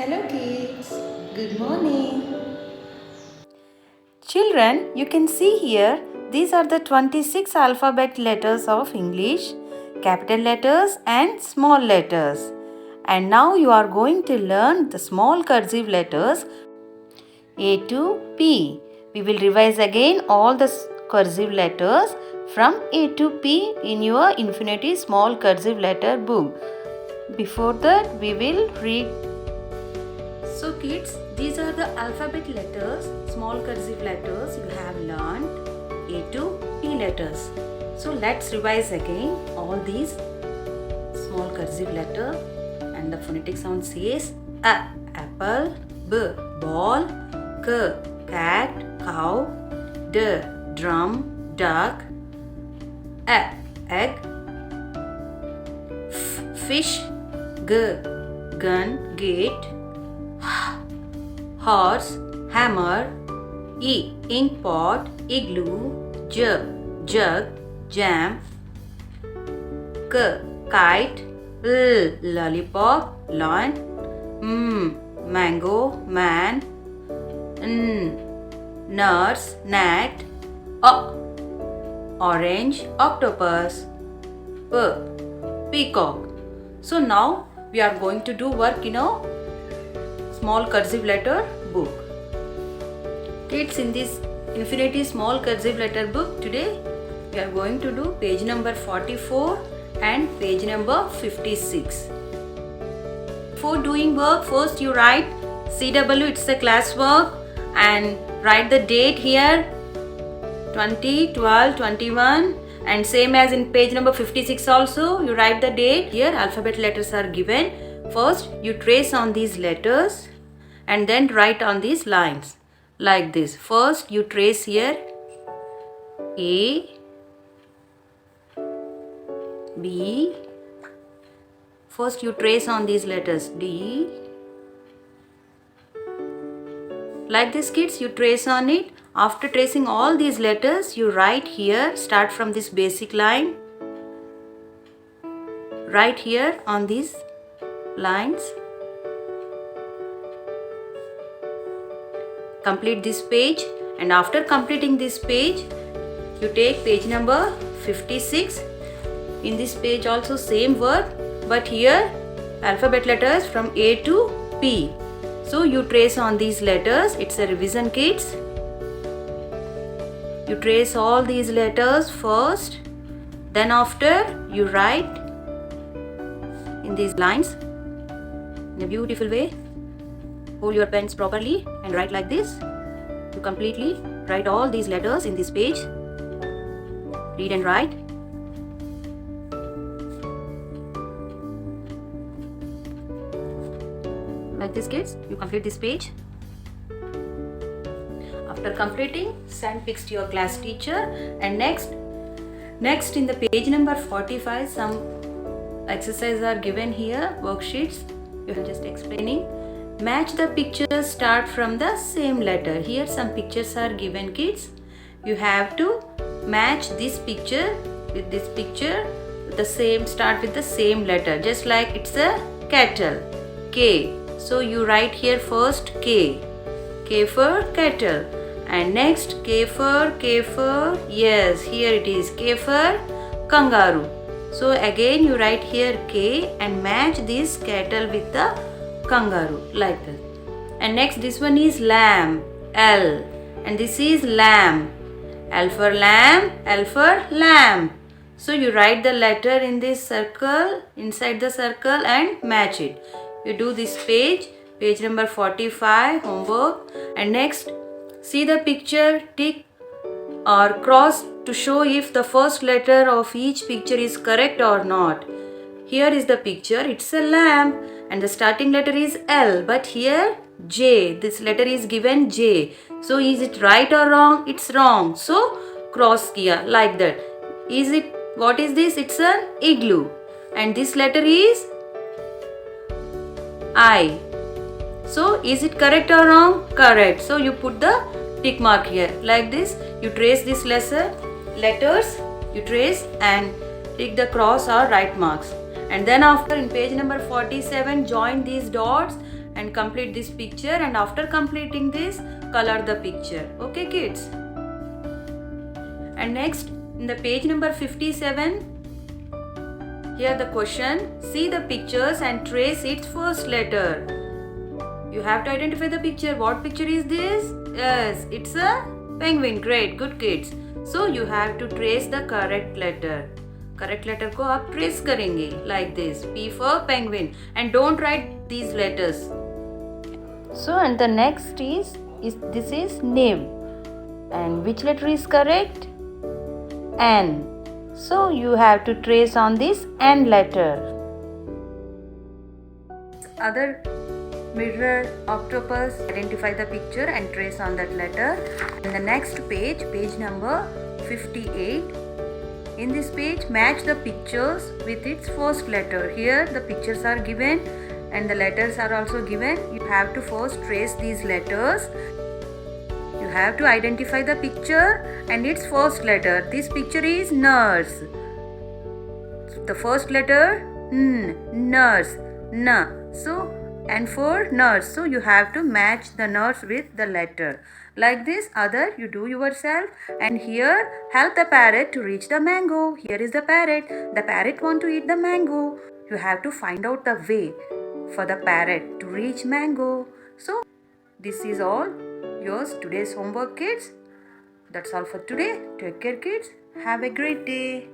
Hello kids, good morning. Children, you can see here, these are the 26 alphabet letters of English, capital letters and small letters. And now you are going to learn the small cursive letters A to P. We will revise again all the cursive letters from A to P in your Infinity Small Cursive Letter book. Before that, we will read. So kids, these are the alphabet letters, small cursive letters you have learned, A to P letters. So let's revise again all these small cursive letter, and the phonetic sound says A, apple, B, ball, K, cat, cow, D, drum, duck, A, egg, fish, G, gun, gate, horse, hammer, E, ink pot, igloo, J, jug, jam, K, kite, L, lollipop, lion, M, mango, man, N, nurse, gnat, O, orange, octopus, P, peacock. So now we are going to do work in a small cursive letter book. Kids, in this Infinity Small Cursive Letter book, today we are going to do page number 44 and page number 56. Before doing work, first you write CW, it's a class work, and write the date here 20, 12, 21, and same as in page number 56 also, you write the date. Here alphabet letters are given. First you trace on these letters and then write on these lines like this. First you trace here A, B. First you trace on these letters D. Like this kids, you trace on it. After tracing all these letters, you write here, start from this basic line. Write here on these lines. Complete this page, and after completing this page, you take page number 56. In this page also same work, but here alphabet letters from A to P. So you trace on these letters. It's a revision kids. You trace all these letters first, then after you write in these lines in a beautiful way. Hold your pens properly and write like this. You completely write all these letters in this page. Read and write. Like this kids, you complete this page. After completing, send pics to your class teacher, and next in the page number 45, some exercises are given here, worksheets. You are just explaining. Match the pictures, start from the same letter. Here some pictures are given kids. You have to match this picture with this picture, the same, start with the same letter, just like it's a kettle, K. So you write here first K for kettle, and next K for, yes, here it is, K for kangaroo. So again you write here K and match this kettle with the kangaroo like that. And next this one is lamb, L, and this is lamb, L for lamb, L for lamb. So you write the letter in this circle, inside the circle, and match it. You do this page number 45, homework, and next see the picture, tick or cross to show if the first letter of each picture is correct or not. Here is the picture, it's a lamb, and the starting letter is L, but here J, this letter is given J. So is it right or wrong? It's wrong. So cross kiya like that. Is it, what is this? It's an igloo, and this letter is I. So is it correct or wrong? Correct. So you put the tick mark here like this. You trace this letters, you trace and tick the cross or right marks. And then after in page number 47, join these dots and complete this picture, and after completing this, color the picture. Okay kids? And next, in the page number 57, here the question, see the pictures and trace its first letter. You have to identify the picture. What picture is this? Yes, it's a penguin. Great, good kids. So you have to trace the correct letter. Correct letter को आप trace करेंगे like this. P for penguin. And don't write these letters. So and the next is this is name. And which letter is correct? N. So you have to trace on this N letter. Other mirror, octopus, identify the picture and trace on that letter. And the next page, page number 58. In this page, match the pictures with its first letter. Here the pictures are given and the letters are also given. You have to first trace these letters. You have to identify the picture and its first letter. This picture is nurse. The first letter, nurse, N. So, and for nurse, so you have to match the nurse with the letter. Like this, other you do yourself. And here, help the parrot to reach the mango. Here is the parrot. The parrot want to eat the mango. You have to find out the way for the parrot to reach mango. So, this is all yours today's homework, kids. That's all for today. Take care, kids. Have a great day.